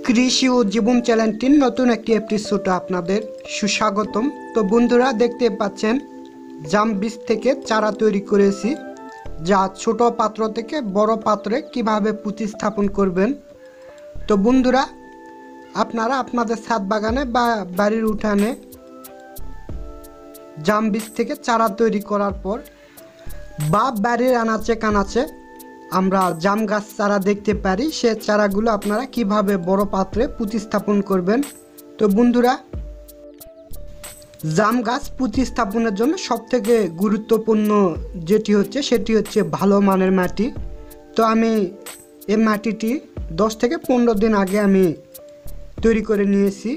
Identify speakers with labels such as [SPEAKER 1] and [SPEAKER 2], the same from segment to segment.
[SPEAKER 1] কৃষি ও জীবন চ্যানেলটির নতুন একটি এপিসোডে আপনাদের সুস্বাগতম। তো বন্ধুরা, দেখতে পাচ্ছেন জাম বীজ থেকে চারা তৈরি করেছি, যা ছোট পাত্র থেকে বড় পাত্রে কিভাবে প্রতিস্থাপন করবেন। তো বন্ধুরা, আপনারা আপনাদের ছাদ বাগানে বা বাড়ির উঠানে জাম বীজ থেকে চারা তৈরি করার পর বা বাড়ির আনাচে কানাচে আমরা জাম গাছ চারা দেখতে পারি, সে চারাগুলো আপনারা কিভাবে বড় পাত্রে প্রতিস্থাপন করবেন। তো বন্ধুরা, জাম গাছ প্রতিস্থাপনের জন্য সবথেকে গুরুত্বপূর্ণ সেটি হচ্ছে ভালো মানের মাটি। তো আমি এই মাটিটি 10 থেকে 15 দিন আগে আমি তৈরি করে নিয়েছি।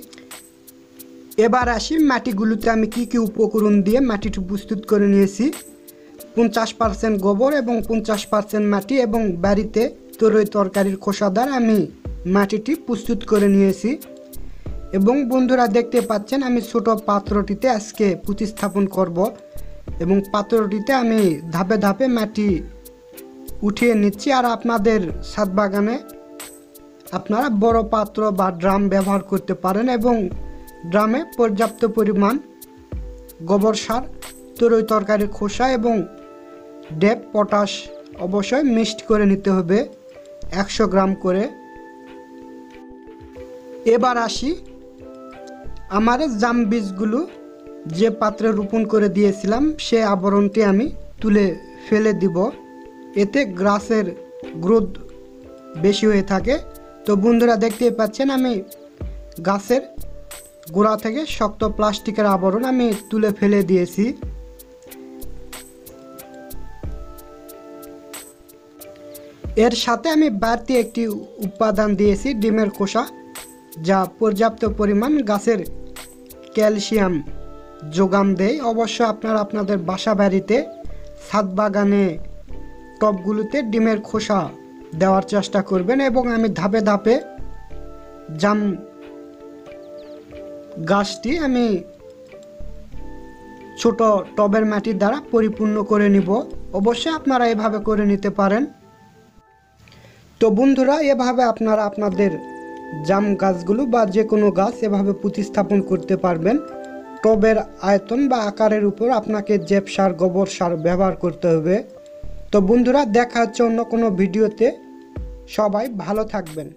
[SPEAKER 1] এবার আসি মাটিগুলোতে আমি কি উপকরণ দিয়ে মাটিটি প্রস্তুত করে নিয়েছি। 50% গোবর এবং 50% মাটি এবং বাড়িতে তরকারির খোসা দ্বারা আমি মাটিটি প্রস্তুত করে নিয়েছি। এবং বন্ধুরা, দেখতে পাচ্ছেন আমি ছোট পাত্রটিতে আজকে প্রতিস্থাপন করব এবং পাত্রটিতে আমি ধাপে ধাপে মাটি উঠিয়ে নিচ্ছি। আর আপনাদের ছাদ বাগানে আপনারা বড় পাত্র বা ড্রাম ব্যবহার করতে পারেন এবং ড্রামে পর্যাপ্ত পরিমাণ গোবর সার, তরকারির খোসা এবং ডেপ পটাশ অবশ্যই মিক্সড করে নিতে হবে 100 গ্রাম করে। এবার আসি, আমার জাম বীজগুলো যে পাত্রে রোপণ করে দিয়েছিলাম সে আবরণটি আমি তুলে ফেলে দিব, এতে গাছের গ্রোথ বেশি হয়ে থাকে। তো বন্ধুরা, দেখতেই পাচ্ছেন আমি গাছের গোড়া থেকে শক্ত প্লাস্টিকের আবরণ আমি তুলে ফেলে দিয়েছি। এর সাথে আমি বাড়তি একটি উপাদান দিয়েছি, ডিমের খোসা, যা পর্যাপ্ত পরিমাণ গাছের ক্যালসিয়াম যোগান দেয়। অবশ্য আপনারা আপনাদের বাসা বাড়িতে ছাদ বাগানে টবগুলোতে ডিমের খোসা দেওয়ার চেষ্টা করবেন। এবং আমি ধাপে ধাপে জাম গাছটি আমি ছোট টবের মাটির দ্বারা পরিপূর্ণ করে নিব। অবশ্যই আপনারা এভাবে করে নিতে পারেন। তো বন্ধুরা, এভাবে আপনারা আপনাদের জাম গাছগুলো বা যে কোনো গাছ এভাবে প্রতিস্থাপন করতে পারবেন। টবের আয়তন বা আকারের উপর আপনাকে জৈব সার, গোবর সার ব্যবহার করতে হবে। তো বন্ধুরা, দেখা হচ্ছে অন্য কোনো ভিডিওতে। সবাই ভালো থাকবেন।